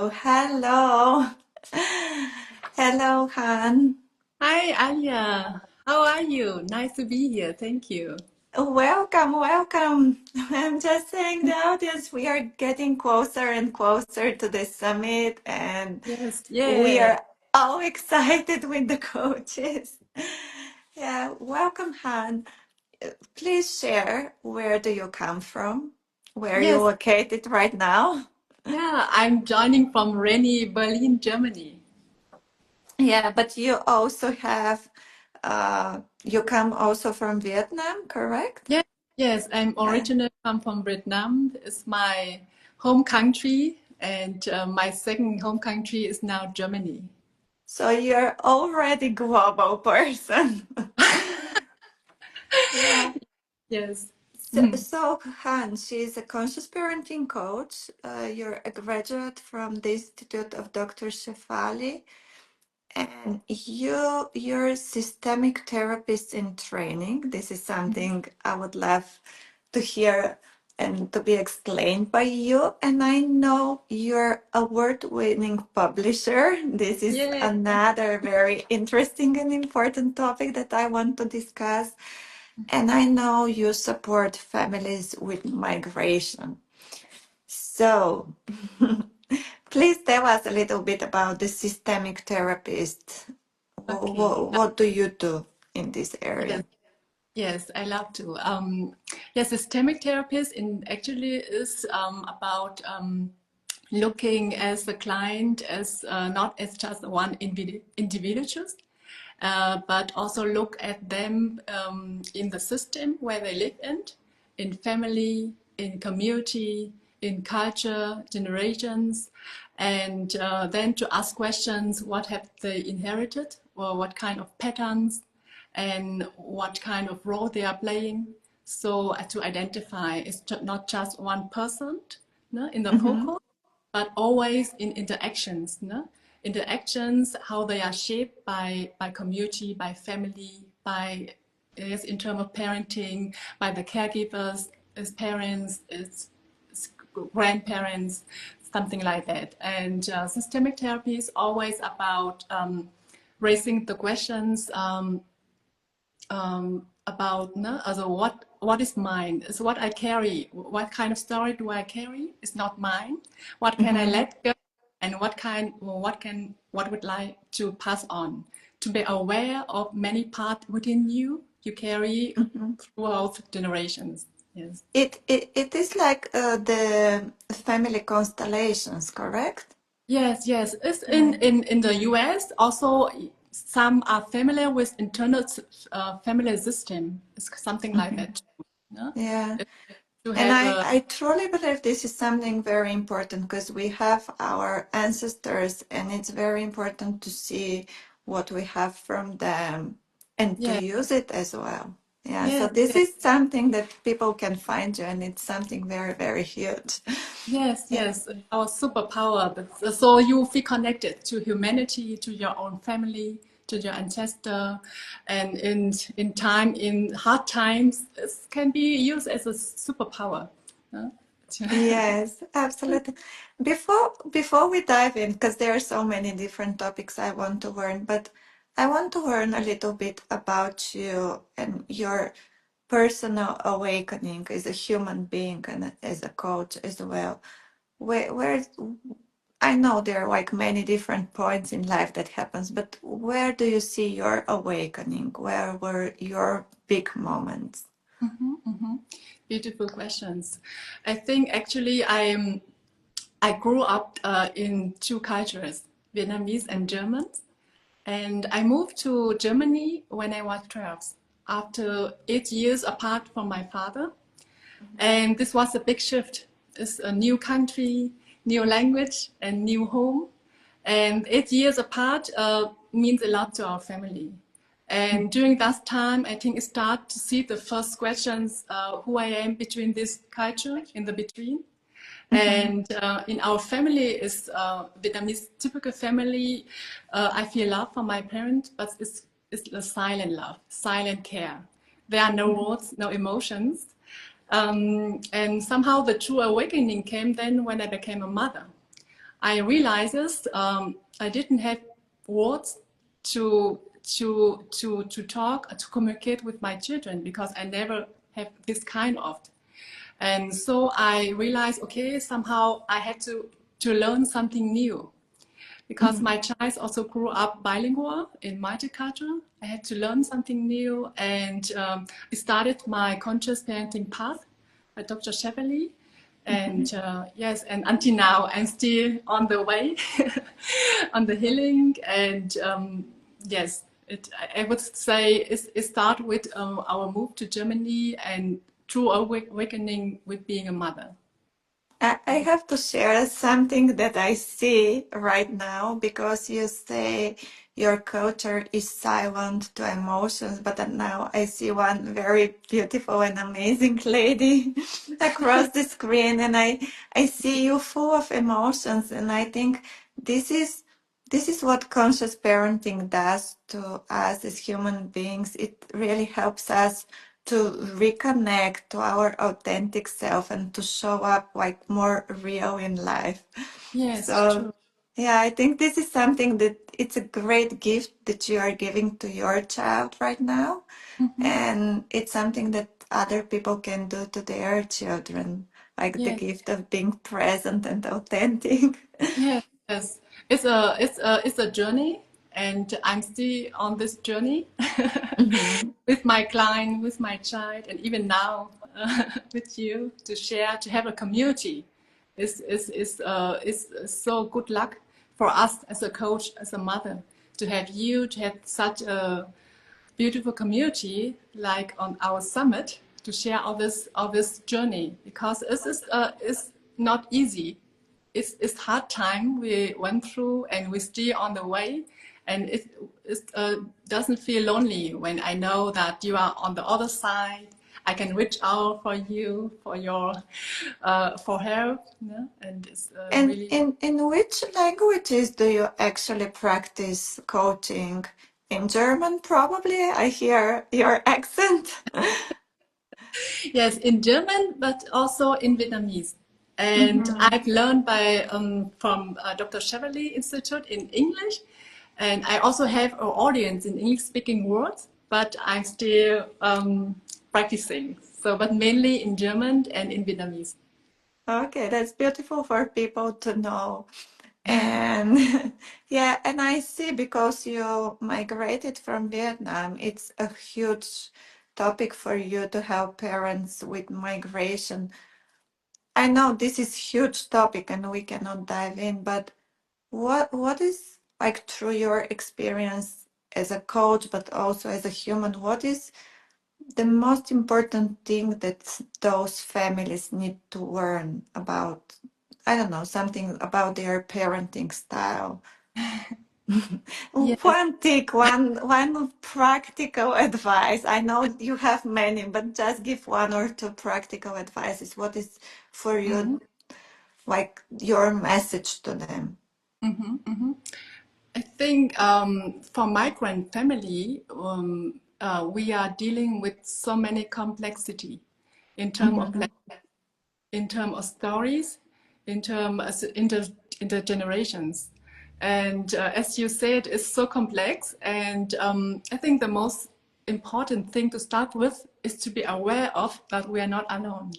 Oh, hello. Hello, Han. Hi, Anya. How are you? Nice to be here. Thank you. Welcome, welcome. I'm just saying the audience, we are getting closer and closer to the summit, and Yes, we yeah. are all excited with the coaches. Yeah, welcome, Han. Please share, where do you come from? Where are you Yes, located right now? yeah. I'm joining from rainy Berlin, Germany. Yeah, but you also have, you come also from Vietnam, correct? Yes, yes. I'm Yeah. originally come from Vietnam. It's my home country, and my second home country is now Germany. So you're already global person. Yeah. Yes. So Han, she's a conscious parenting coach. You're a graduate from the Institute of Dr. Shefali. And you're systemic therapist in training. This is something I would love to hear and to be explained by you. And I know you're award-winning publisher. This is Yeah. another very interesting and important topic that I want to discuss. And I know you support families with migration. So please tell us a little bit about the systemic therapist. Okay. What do you do in this Yes. area? Yes, I love to. Yes, systemic therapist in actually is about looking as a client as not as just one individual, but also look at them in the system where they live in family, in community, in culture, generations, and then to ask questions: what have they inherited, or what kind of patterns, and what kind of role they are playing. So to identify, it's not just one person, no, in the Mm-hmm. focus, but always in interactions, no? Interactions, how they are shaped by community, by family, by, yes, in terms of parenting, by the caregivers, as parents, as grandparents, something like that. And systemic therapy is always about raising the questions about, no, also what is mine? Is what I carry. What kind of story do I carry? It's not mine. What can I Mm-hmm. let go? And what would like to pass on? To be aware of many parts within you you carry Mm-hmm. throughout generations. Yes. It is like the family constellations, correct? Yes. It's Yeah. in the US also. Some are familiar with internal family system. It's something like Mm-hmm. that. No? Yeah. To And have a I truly believe this is something very important because we have our ancestors, and it's very important to see what we have from them and to yeah. use it as well. Yeah, so Yes, this yes, is something that people can find you, and it's something very, very huge. yes, Yeah. yes. Our superpower. So you feel connected to humanity, to your own family, to your ancestor, and in hard times, it can be used as a superpower. Huh? Yes, absolutely. Before we dive in, because there are so many different topics I want to learn, but I want to learn a little bit about you and your personal awakening as a human being and as a coach as well. Where I know there are like many different points in life that happens, but where do you see your awakening? Where were your big moments? Beautiful questions. I think actually I grew up in two cultures, Vietnamese and German. And I moved to Germany when I was 12, after 8 years apart from my father. And this was a big shift. It's a new country, new language, and new home. And 8 years apart means a lot to our family. And during that time, I think I start to see the first questions, who I am between this culture, in the between. Mm-hmm. And in our family is Vietnamese typical family. I feel love from my parents, but it's a silent love, silent care. There are no words, no emotions. And somehow the true awakening came then when I became a mother. I realizes I didn't have words to to talk to communicate with my children because I never have this kind of. And so I realized, okay, somehow I had to learn something new because Mhm. my child also grew up bilingual in multicultural. I had to learn something new, and I started my conscious parenting path by Dr. Cheverly. Mhm. And yes, and until now, I'm still on the way, on the healing. And yes, I would say it started with our move to Germany and true awakening with being a mother. I have to share something that I see right now because you say your culture is silent to emotions, but then now I see one very beautiful and amazing lady across the screen, and I see you full of emotions, and I think this is this is what conscious parenting does to us as human beings. It really helps us to reconnect to our authentic self and to show up like more real in life. Yes, So true. yeah, I think this is something that it's a great gift that you are giving to your child right now. Hmm. And it's something that other people can do to their children, like the Yes. gift of being present and authentic. Yes, yes. It's a journey, and I'm still on this journey Mhm. with my client, with my child, and even now with you to share, to have a community. Is so good luck for us as a coach, as a mother, to have you, to have such a beautiful community like on our summit to share all this journey because it's not easy. It's hard time we went through and we still on the way, and it doesn't feel lonely when I know that you are on the other side. I can reach out for you for your for help, yeah? And it's And really. in which languages do you actually practice coaching? In German, probably. I hear your accent. Yes, in German, but also in Vietnamese. And Mhm. I've learned by from Dr. Cheverly Institute in English, and I also have an audience in English-speaking world, but I'm still practicing. So, but mainly in German and in Vietnamese. Okay, that's beautiful for people to know. And yeah, and I see because you migrated from Vietnam, it's a huge topic for you to help parents with migration. I know this is huge topic and we cannot dive in, but what is like through your experience as a coach, but also as a human, what is the most important thing that those families need to learn about, I don't know, something about their parenting style? Yes. One take, one practical advice. I know you have many, but just give one or two practical advices. What is for you Mhm. like your message to them? Mhm. Mhm. I think for migrant family, we are dealing with so many complexity in terms of Mhm. in terms of stories, in terms of intergenerations. And as you said, it's so complex. And I think the most important thing to start with is to be aware of that we are not alone.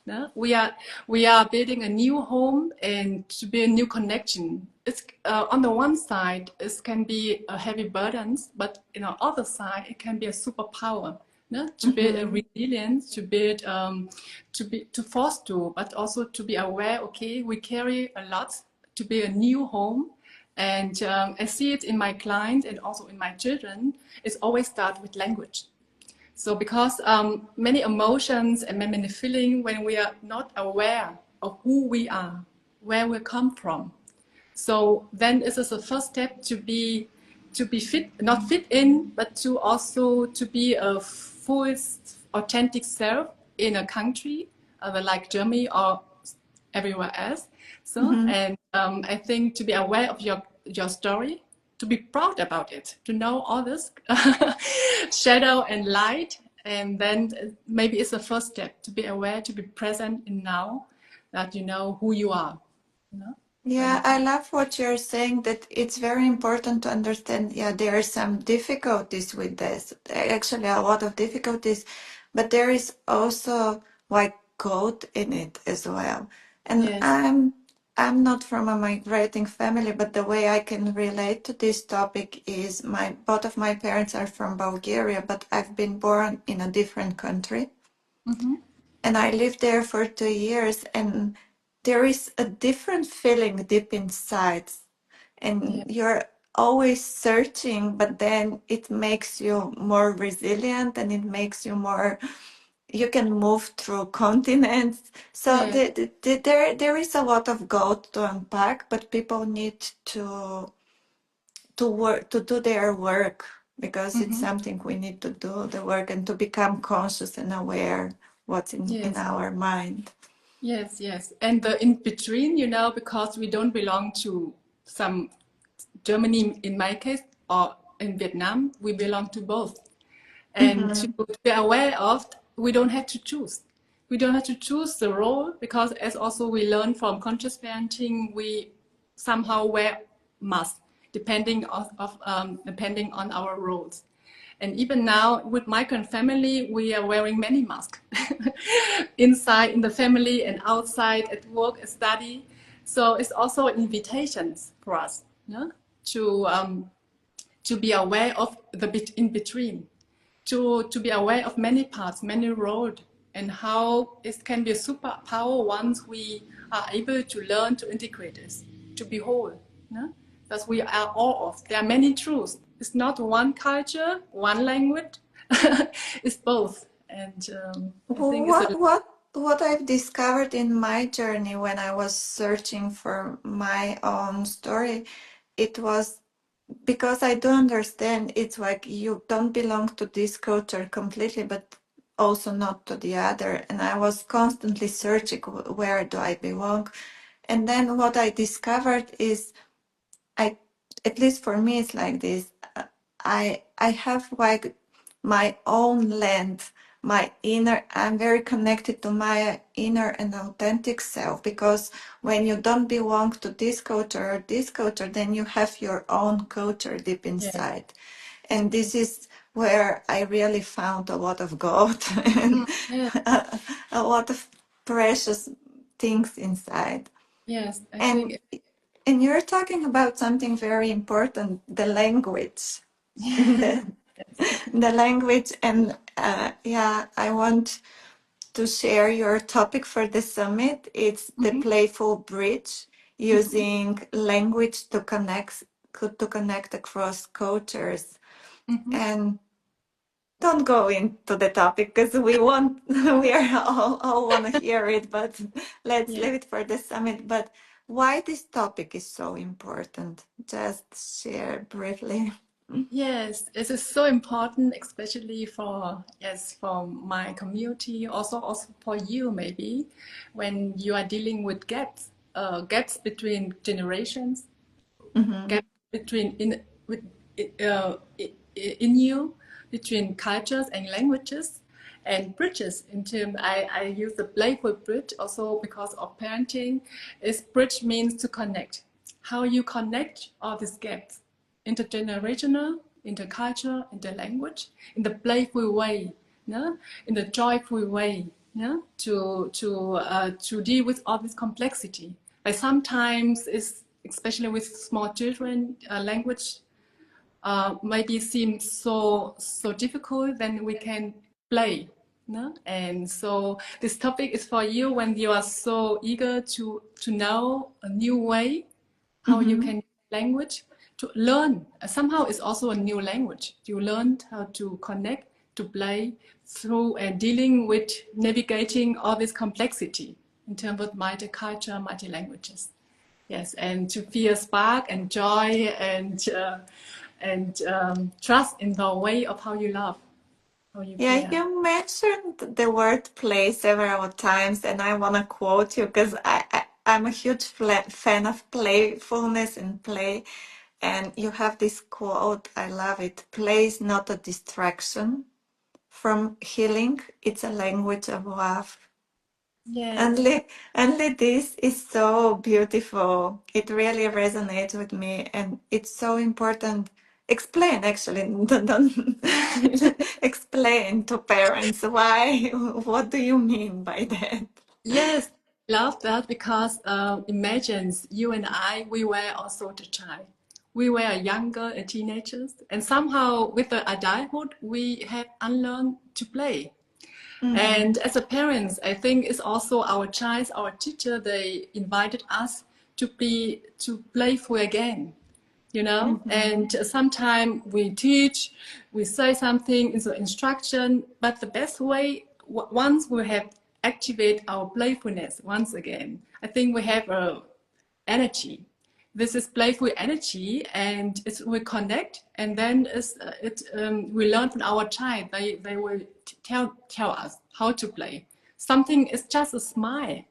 No? We are building a new home and to build a new connection. It's on the one side, it can be a heavy burdens, but on the other side, it can be a superpower. No? To build a Mhm. resilience, to build to foster, but also to be aware. Okay, we carry a lot to build a new home, and I see it in my clients and also in my children. It's always start with language. So because many emotions and many feelings, when we are not aware of who we are, where we come from, so then this is the first step to be fit, not fit in, but to also to be a full authentic self in a country like Germany or everywhere else. So Mhm. and I think to be aware of your story, to be proud about it, to know all this shadow and light, and then maybe it's the first step to be aware, to be present in now, that you know who you are. You know? So Yeah, you I can, love what you're saying, that it's very important to understand. Yeah, there are some difficulties with this, actually, a lot of difficulties, but there is also like God in it as well. And yes. I'm not from a migrating family, but the way I can relate to this topic is both of my parents are from Bulgaria, but I've been born in a different country. Mm-hmm. And I lived there for 2 years, and there is a different feeling deep inside, and Yeah. you're always searching, but then it makes you more resilient, and it makes you more, you can move through continents. So Yes. there is a lot of gold to unpack, but people need to work, to do their work, because it's Mm-hmm. something we need to do the work, and to become conscious and aware what's in Yes. our mind. Yes, yes. And the in between, because we don't belong to some Germany in my case or in Vietnam, we belong to both. And to Mm-hmm. be aware of, we don't have to choose. We don't have to choose the role because as also we learn from conscious parenting, we somehow wear masks depending on our roles. And even now with migrant family, we are wearing many masks inside in the family and outside at work, at study. So it's also an invitation for us, to um, to be aware of the bit in between, to be aware of many parts, many roads, and how it can be a superpower once we are able to learn to integrate this, to be whole. No? That we are all of. There are many truths. It's not one culture, one language. It's both. And I think it's a What I've discovered in my journey when I was searching for my own story, it was because I do understand it's like you don't belong to this culture completely, but also not to the other. And I was constantly searching, where do I belong? And then what I discovered is, I, at least for me, it's like this. I have like my own land, my inner. I'm very connected to my inner and authentic self, because when you don't belong to this culture or this culture, then you have your own culture deep yes, inside, and this is where I really found a lot of gold and yes, a lot of precious things inside. yes. I And think you're talking about something very important, the language. The, the language. And yeah, I want to share your topic for the summit. It's the mhm, playful bridge, mhm, using language to connect across cultures. mhm. And don't go into the topic, because we want, we are all want to hear it, but let's Yeah. leave it for the summit. But why this topic is so important, just share briefly. Yes, it is so important, especially for for my community, also for you maybe, when you are dealing with gaps between generations, Hmm. gap between in you, between cultures and languages, and bridges in term. I use the playful bridge also because of parenting. Is bridge means to connect. How you connect all these gaps, intergenerational, intercultural, interlanguage, in the playful way, no? In the joyful way, no? To deal with all this complexity. Like sometimes it's especially with small children, language maybe seems so difficult. Then we can play, no? And so this topic is for you when you are so eager to know a new way how you Hmm. can language to learn. Somehow it's also a new language. You learned how to connect, to play through and dealing with navigating all this complexity in terms of multicultural, multi languages. Yes, and to feel spark and joy and trust in the way of how you love, how you Yeah, care. you mentioned the word play several times, and I want to quote you, because I'm a huge fan of playfulness and play. And you have this quote, I love it: play is not a distraction from healing, it's a language of love. Yes. Only this is so beautiful. It really resonates with me, and it's so important. Explain, actually, don't explain to parents why. What do you mean by that? Yes, love that because imagine you and I, we were also the child. We were younger teenagers, and somehow with the adulthood, we have unlearned to play. Mm-hmm. And as a parents, I think it's also our child, our teacher, they invited us to playful again, you know. Mm-hmm. And sometimes we teach, we say something in the instruction, but the best way, once we have activate our playfulness once again, I think we have a energy. This is playful energy, and it's, we connect, and then we learn from our child. They will tell us how to play. Something is just a smile.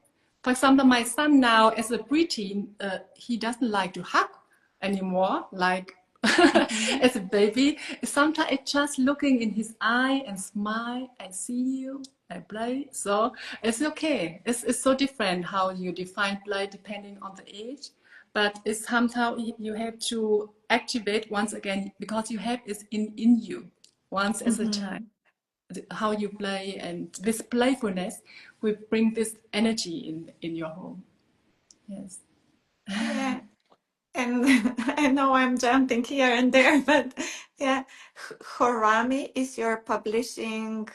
For example, my son now, as a preteen, he doesn't like to hug anymore, like Mm-hmm. as a baby. Sometimes it's just looking in his eye and smile. I see you. I play. So it's okay. It's so different how you define play depending on the age. But it's somehow you have to activate once again because you have it in you once as a child. Mm-hmm. How you play and this playfulness will bring this energy in your home. Yes. Yeah. And I know I'm jumping here and there, but yeah, Horami is your publishing.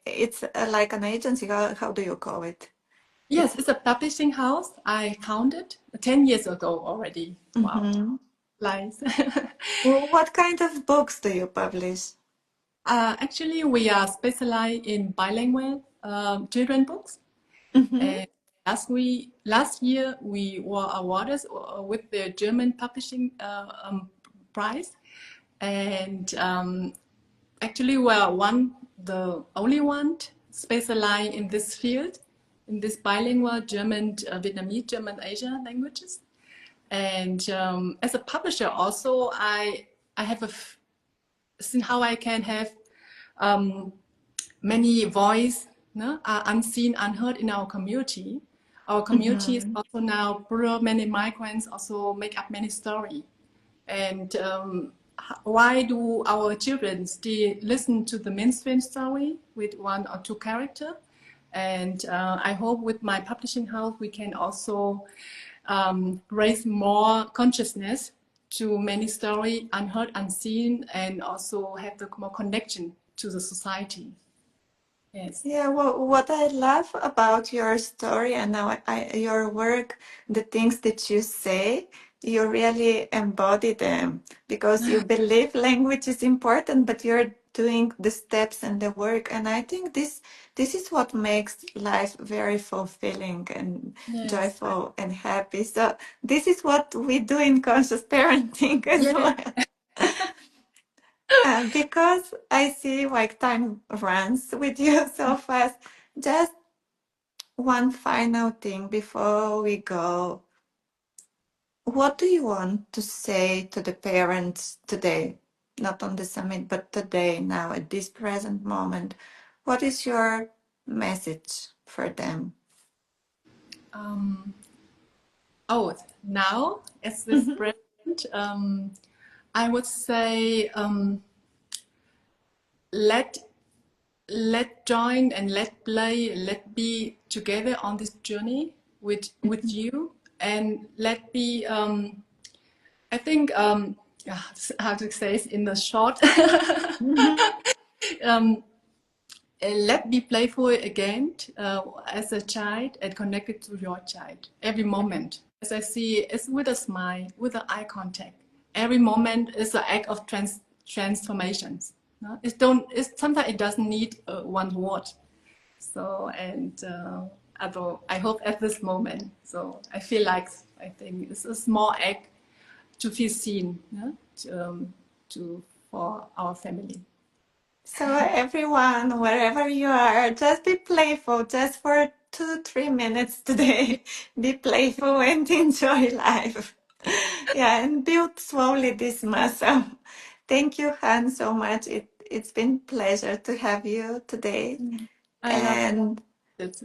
It's like an agency. How do you call it? Yes, It's it's a publishing house. I founded 10 years ago already. Wow. mm-hmm. Nice. What kind of books do you publish? Actually, we are specialized in bilingual children books. Mm-hmm. And last year, we were awarded with the German Publishing Prize. And actually, we are the only one specialized in this field, in this bilingual German, Vietnamese, German, Asian languages. And as a publisher, also, I have seen how I can have um, many voice, no, are unseen, unheard in our community. Our community is Mm-hmm. also now poor, many migrants also make up many stories. And why do our children still listen to the mainstream story with one or two character? And I hope with my publishing house we can also raise more consciousness to many stories unheard, unseen, and also have the more connection to the society. Yes. Yeah, well, what I love about your story and now your work, the things that you say, you really embody them because you believe language is important, but you're doing the steps and the work. And I think this is what makes life very fulfilling and Yes. joyful and happy. So this is what we do in conscious parenting as Yeah. well. Because I see like time runs with you so fast. Just one final thing before we go. What do you want to say to the parents today? Not on the summit, but today, now, at this present moment. What is your message for them? Um, oh, now as this Mhm. present, I would say let let join and let play, let be together on this journey with you, and let be. I think yeah, how to say it in the short. Mhm. um, let be playful again as a child and connected to your child every moment. As I see, it's with a smile, with an eye contact. Every moment is an act of transformations. No? It don't. It's, sometimes it doesn't need one word. So and although I hope at this moment. So I feel like I think it's a small act to feel seen. Yeah? To for our family. So, everyone, wherever you are, just be playful, just for 2, 3 minutes today. Be playful and enjoy life. Yeah, and build slowly this muscle. Thank you, Han, so much. It's been pleasure to have you today. I love And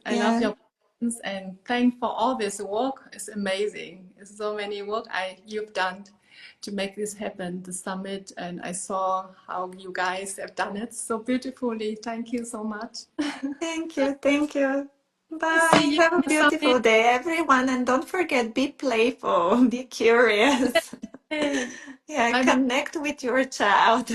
I love Yeah. your presence and thank for all this work. It's amazing. It's so many work you've done to make this happen, the summit, and I saw how you guys have done it so beautifully. Thank you so much. Thank you. Thank you. See Bye. you Have a on the summit. beautiful day, everyone. And don't forget, be playful, be curious. Bye Yeah, bye. connect with your child.